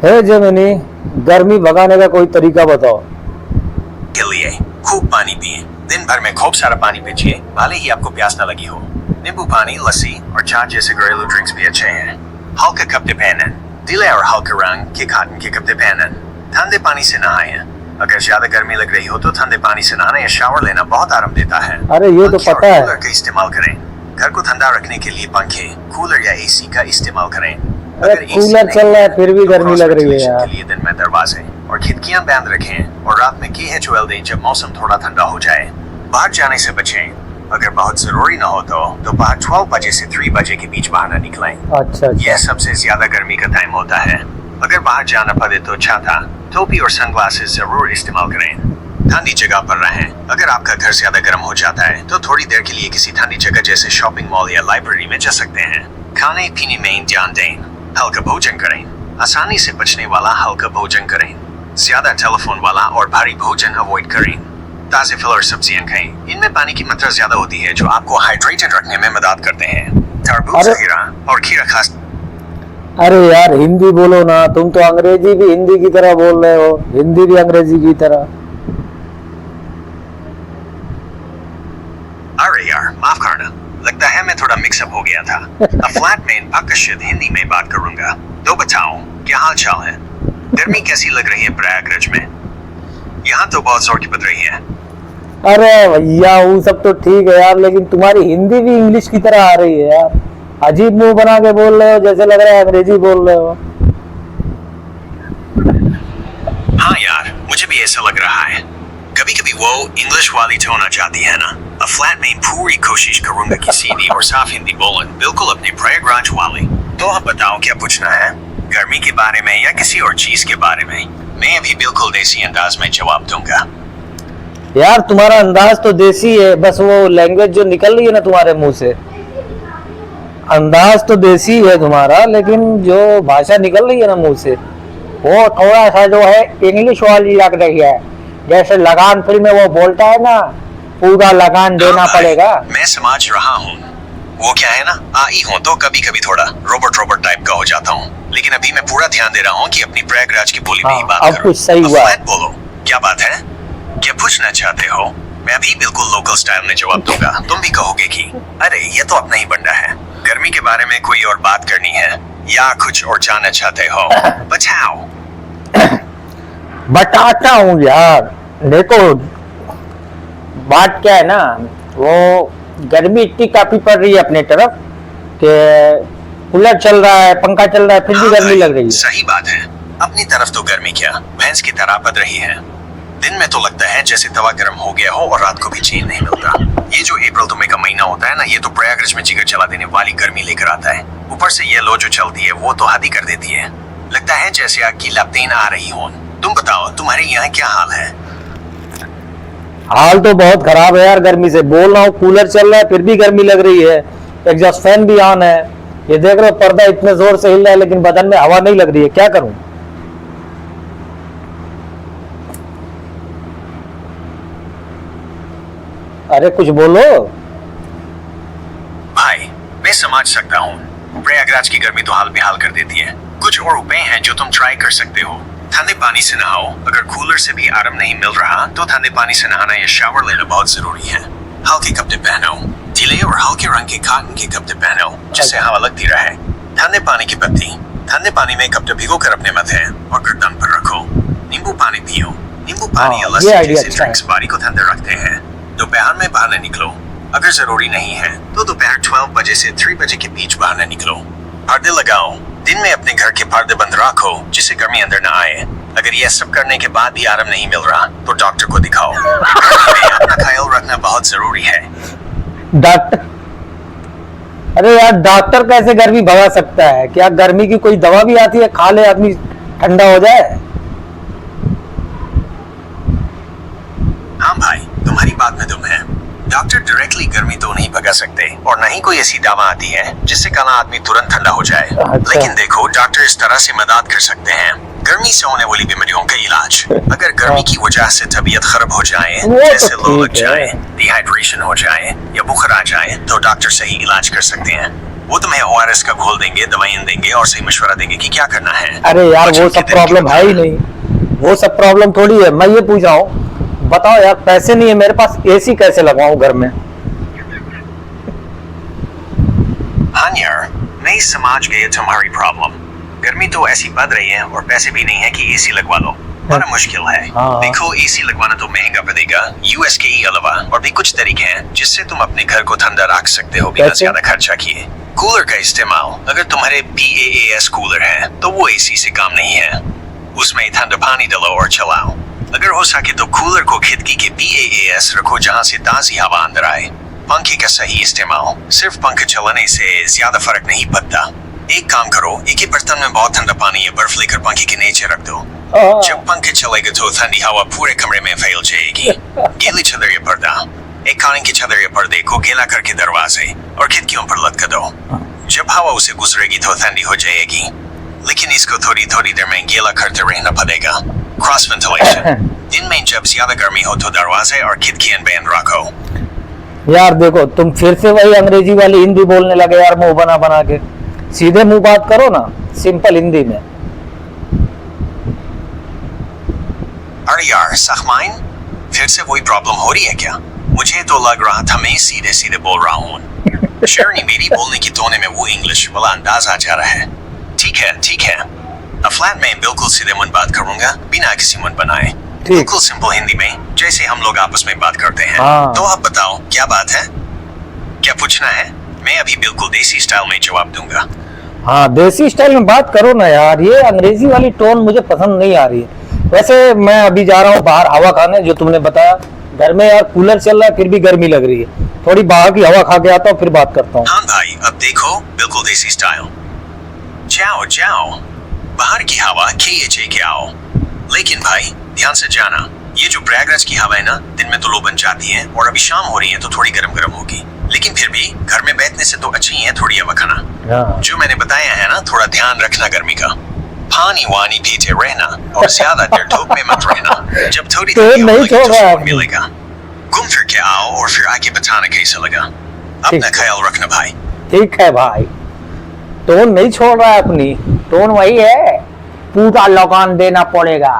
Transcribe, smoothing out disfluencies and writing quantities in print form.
है जेमिनी, गर्मी भगाने का कोई तरीका बताओ। के लिए खूब पानी पिए, दिन भर में खूब सारा पानी पीजिए, भले ही आपको प्यास न लगी हो। नींबू पानी, लस्सी और छाछ जैसे घरेलू ड्रिंक्स भी अच्छे हैं। हल्के कपड़े पहनें, ढीले और हल्के रंग के कॉटन के कपड़े पहनें। ठंडे पानी से नहाएं। अगर ज्यादा गर्मी लग रही हो तो ठंडे पानी से नहाना या शावर लेना बहुत आराम देता है। अरे ये तो पंखे और पता है। कूलर का इस्तेमाल करें। घर को ठंडा रखने के लिए पंखे, कूलर या एसी का इस्तेमाल करें। अरे अगर AC कूलर नहीं चल रहा है फिर भी तो गर्मी क्रॉस लग रही है वेंटिलेशन यार। के लिए दिन में दरवाजे और खिड़कियां बंद रखें और रात में KHOL दें जब मौसम थोड़ा ठंडा हो जाए। बाहर जाने से बचें। अगर बहुत जरूरी न हो तो दोपहर 12 बजे से 3 बजे के बीच बाहर न निकलें। अच्छा अच्छा। यह सबसे ज्यादा गर्मी का टाइम होता है। अगर बाहर जाना पड़े तो छाता, टोपी और सनग्लासेस जरूर इस्तेमाल करें। ठंडी जगह पर रहें। अगर आपका घर ज्यादा गर्म हो जाता है तो थोड़ी देर के लिए किसी ठंडी जगह जैसे शॉपिंग मॉल या लाइब्रेरी में जा सकते हैं। खाने पीने में ध्यान दें। हल्का भोजन करें। आसानी से पचने वाला हल्का भोजन करें। ज्यादा टेलीफोन वाला और भारी भोजन अवॉइड करें। ताजे फल और सब्जियां खाएं। इनमें पानी की मात्रा ज्यादा होती है जो आपको हाइड्रेटेड रखने में मदद करते हैं। तरबूज, अरे- खीरा और खीरा खास। अरे यार हिंदी बोलो ना, तुम तो अंग्रेजी भी हिंदी की तरह बोल रहे हो, हिंदी भी अंग्रेजी की तरह। अरे यार माफ करना, लगता है मैं थोड़ा मिक्सअप हो गया था। अब फ्लैट में पक्का शुद्ध हिंदी में बात करूंगा। तो बताओ क्या हाल चाल है? गर्मी कैसी लग रही है प्रयागराज में? यहाँ तो बहुत जोर की पड़ रही है। अरे भैया वो सब तो ठीक है यार, लेकिन तुम्हारी हिंदी भी इंग्लिश की तरह आ रही है यार। अजीब मुंह बना के बोल रहे हो, जैसे लग रहा है अंग्रेजी बोल रहे हो। हाँ यार, मुझे भी ऐसा लग रहा है। कभी कभी वो इंग्लिश वाली टोन आ जाती है ना। अब फ्लैट में पूरी कोशिश करूंगा कि सीधी और साफ हिंदी बोलें, बिल्कुल अपने प्रयागराज वाली। तो आप बताओ क्या पूछना है? गर्मी के बारे में या किसी और चीज के बारे में? मैं अभी बिल्कुल देसी अंदाज में जवाब दूंगा। यार तुम्हारा अंदाज तो देसी है, बस वो लैंग्वेज जो निकल रही है ना तुम्हारे मुंह से, अंदाज तो देसी है तुम्हारा, लेकिन जो भाषा निकल रही है ना मुंह से वो थोड़ा सा जो है इंग्लिश वाली लग रही है। जैसे लगान फिल्म में वो बोलता है ना, पूरा लगान देना हाँ भाई, पड़ेगा। मैं समझ रहा हूँ। वो क्या है ना, आई हूँ तो कभी कभी थोड़ा रोबोट टाइप का हो जाता हूँ, लेकिन अभी मैं पूरा ध्यान दे रहा हूँ कि अपनी प्रयागराज की बोली में ही हाँ, बात अब करूँ। कुछ सही अब हुआ। फ्लैट बोलो, क्या बात है? क्या पूछना चाहते हो? मैं भी बिल्कुल लोकल स्टाइल में जवाब दूंगा। तुम भी कहोगे कि अरे ये तो अपना ही बंदा है। गर्मी के बारे में कोई और बात करनी है या कुछ और जानना चाहते हो? बताओ। बताता हूँ यार, देखो बात क्या है ना, वो गर्मी इतनी काफी पड़ रही है अपने तरफ कि कूलर चल रहा है, पंखा चल रहा है, फिर भी हाँ गर्मी भाई, लग रही है। सही बात है। अपनी तरफ तो गर्मी क्या भैंस की तरह पड़ रही है। दिन में तो लगता है जैसे तवा गर्म हो गया हो और रात को भी चैन नहीं मिलता। ये जो अप्रैल तो मई का महीना होता है ना, ये तो प्रयागराज में जिगर जला देने वाली गर्मी लेकर आता है। ऊपर से ये लो जो चलती है वो तो हद ही कर देती है। लगता है जैसे आग की लपटें आ रही हो। तुम बताओ तुम्हारे यहाँ क्या हाल है? हाल तो बहुत खराब है यार, गर्मी से बोल रहा हूँ, कूलर चल रहा है फिर भी गर्मी लग रही है, एग्जॉस्ट फैन भी ऑन है, ये देख रहे हो पर्दा इतने जोर से हिल रहा है लेकिन बदन में हवा नहीं लग रही है, क्या करूं? अरे कुछ बोलो। भाई मैं समझ सकता हूँ, प्रयागराज की गर्मी तो हाल बेहाल कर देती है। कुछ और उपाय हैं जो तुम ट्राई कर सकते हो। ठंडे पानी से नहाओ। अगर कूलर से भी आराम नहीं मिल रहा तो ठंडे पानी से नहाना या शावर लेना बहुत जरूरी है। हल्के कपड़े पहनो, ढीले और हल्के रंग के कॉटन के कपड़े पहनो जिससे हवा लगती रहे। ठंडे पानी की पत्ती, ठंडे पानी में कपड़े भिगो कर अपने माथे और गर्दन पर रखो। नींबू पानी पियो। नींबू पानी या ये लस्सी आइडिया जैसे अच्छा है। ड्रिंक्स बॉडी को ठंडा रखते हैं। दोपहर में बाहर न निकलो। अगर जरूरी नहीं है तो दोपहर 12 बजे से 3 बजे के बीच बाहर न निकलो। पर्दे लगाओ। दिन में अपने घर के पर्दे बंद रखो जिससे गर्मी अंदर न आए। अगर यह सब करने के बाद भी आराम नहीं मिल रहा तो डॉक्टर को दिखाओ। अपना ख्याल रखना बहुत जरूरी है। डॉक्टर? अरे यार डॉक्टर कैसे गर्मी भगा सकता है? क्या गर्मी की कोई दवा भी आती है, खा ले आदमी ठंडा हो जाए? हाँ भाई, तुम्हारी बात में दम है। डॉक्टर डायरेक्टली गर्मी तो नहीं भगा सकते और न ही कोई ऐसी दवा आती है जिससे काला आदमी तुरंत ठंडा हो जाए। अच्छा। लेकिन देखो, डॉक्टर इस तरह से मदद कर सकते हैं। गर्मी से होने वाली बीमारियों का इलाज। अगर गर्मी की वजह से तबीयत खराब हो जाए, वो तो जैसे लो लग ठीक है। जाए, डिहाइड्रेशन हो जाए या बुखार आ जाए, तो डॉक्टर सही इलाज कर सकते हैं। वो तुम्हें ORS का घोल देंगे, दवाइयां देंगे और सही मशवरा देंगे कि क्या करना है। अरे यार बच्चों वो की सब तरक्की प्रॉब्लम है ही नहीं, वो सब प्रॉब्लम थोड़ी है। मैं ये पूछ रहा हूँ, बताओ यार, पैसे नहीं है मेरे पास, एसी कैसे लगवाऊं घर में? हाँ यार, नहीं समझ गए तुम्हारी प्रॉब्लम। गर्मी तो ऐसी बढ़ रही है और पैसे भी नहीं है कि एसी लगवा लो। बड़ा मुश्किल है। हाँ। देखो, एसी लगवाना तो महंगा पड़ेगा। यूएस के अलावा और भी कुछ तरीके हैं जिससे तुम अपने घर को ठंडा रख सकते हो बिना कैसे? ज्यादा खर्चा किए। कूलर का इस्तेमाल, अगर तुम्हारे PAAS कूलर है तो वो एसी से काम नहीं है। उसमें ठंडा पानी डालो और चलाओ। अगर हो सके तो कूलर को खिड़की के PAAS रखो जहाँ से ताजी हवा अंदर आए। पंखे का सही इस्तेमाल, सिर्फ पंखे चलाने से ज्यादा फर्क नहीं पड़ता। एक काम करो, एक ही बर्तन में बहुत ठंडा पानी या बर्फ लेकर पंखे के नीचे रख दो। जब पंखे चलेगा तो ठंडी हवा पूरे कमरे में फैल जाएगी। गीली चादर या पर्दा, एक कालीन की चादर या पर्दे को गीला करके दरवाजे और खिड़कियों पर लटका दो। जब हवा उसे गुजरेगी तो ठंडी हो जाएगी, लेकिन इसको थोड़ी थोड़ी देर में गीला करते रहना पड़ेगा। क्रॉस वेंटिलेशन, दिन में जब ज्यादा गर्मी हो तो दरवाजे और खिड़कियां बंद रखो। यार देखो, तुम फिर से वही अंग्रेजी वाली हिंदी बोलने लगे यार, मुंह बना बना के। सीधे मुंह बात करो ना, सिंपल हिंदी में। अरे यार साखमाइन, फिर से वही प्रॉब्लम हो रही है क्या? मुझे तो लग रहा था मैं सीधे सीधे बोल रहा हूँ। शेरनी, मेरी बोलने की टोन में वो इंग्लिश वाला अंदाज आ जा रहा है। ठीक है ठीक है, अब फ्लैट में बिल्कुल सीधे मन बात करूंगा बिना किसी मन बनाए। बिल्कुल सिंपल हिंदी में, जैसे हम लोग आपस में बात करते हैं। हाँ। तो आप बताओ क्या बात है, क्या पूछना है? मैं अभी बिल्कुल देसी स्टाइल में जवाब दूंगा। हाँ, देसी स्टाइल में बात करो ना यार, ये अंग्रेजी वाली टोन मुझे पसंद नहीं आ रही है। वैसे मैं अभी जा रहा हूँ बाहर हवा खाने, जो तुमने बताया। घर में यार कूलर चल रहा है फिर भी गर्मी लग रही है। थोड़ी बाहर की हवा खा के आता हूँ, फिर बात करता हूँ। हाँ भाई, अब देखो, बिल्कुल देसी स्टाइल। जाओ जाओ, बाहर की हवा खींचे के आओ। लेकिन भाई ध्यान से जाना, ये जो प्रयागराज की हवा है ना, दिन में तो लो बन जाती है और अभी शाम हो रही है तो थोड़ी गर्म गर्म होगी। लेकिन फिर भी घर में बैठने से तो अच्छी है थोड़ी हवा खाना। हाँ। जो मैंने बताया है ना, थोड़ा ध्यान रखना गर्मी का। पानी वानी पीते रहना और ज्यादा देर धूप में मत रहना। जब थोड़ी तो ठंडी नहीं होगी छोड़ तो रहा है सुकून मिलेगा। घूम फिर के आओ और फिर आके बताना कैसा लगा। अपना ख्याल रखना भाई। ठीक है भाई, टोन नहीं छोड़ रहा है अपनी, टोन वही है, पूरा लगान देना पड़ेगा।